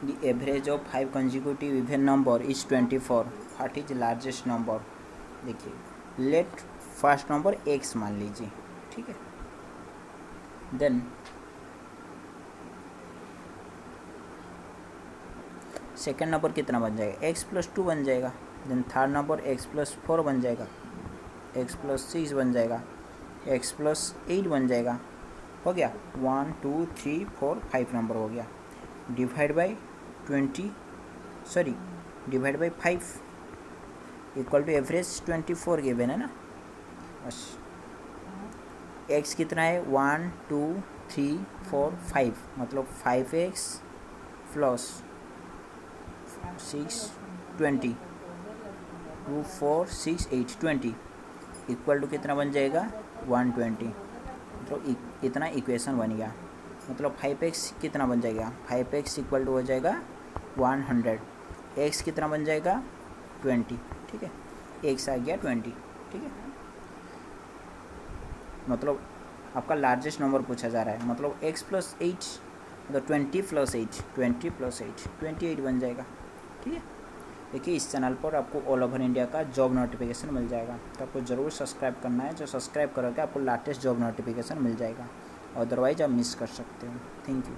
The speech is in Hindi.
The average of 5 consecutive even number is 24, what is largest number. देखिए लेट फर्स्ट नंबर x मान लीजिए, ठीक है। देन सेकेंड नंबर कितना बन जाएगा, x+2 बन जाएगा। देन थर्ड नंबर x+4 बन जाएगा, x+6 बन जाएगा, x+8 बन जाएगा। हो गया 1 2 3 4 5 नंबर हो गया। Divide by 5 equal to average 24 given है ना। बस x कितना है 1 2 3 4 5, मतलब 5x प्लस 6 20 2 4 6 8 20 इक्वल टू कितना बन जाएगा 120। मतलब इतना इक्वेशन बन गया। मतलब 5x कितना बन जाएगा, 5x इक्वल टू हो जाएगा 100, x कितना बन जाएगा 20, ठीक है। x आ गया 20, ठीक है। मतलब आपका लार्जेस्ट नंबर पूछा जा रहा है, मतलब x+8 मतलब 20+8 28 बन जाएगा, ठीक है। देखिए इस चैनल पर आपको ऑल ओवर इंडिया का जॉब नोटिफिकेशन मिल जाएगा, तो आपको ज़रूर सब्सक्राइब करना है। जो सब्सक्राइब करोगे आपको लेटेस्ट जॉब नोटिफिकेशन मिल जाएगा, अदरवाइज आप मिस कर सकते हो। Thank you.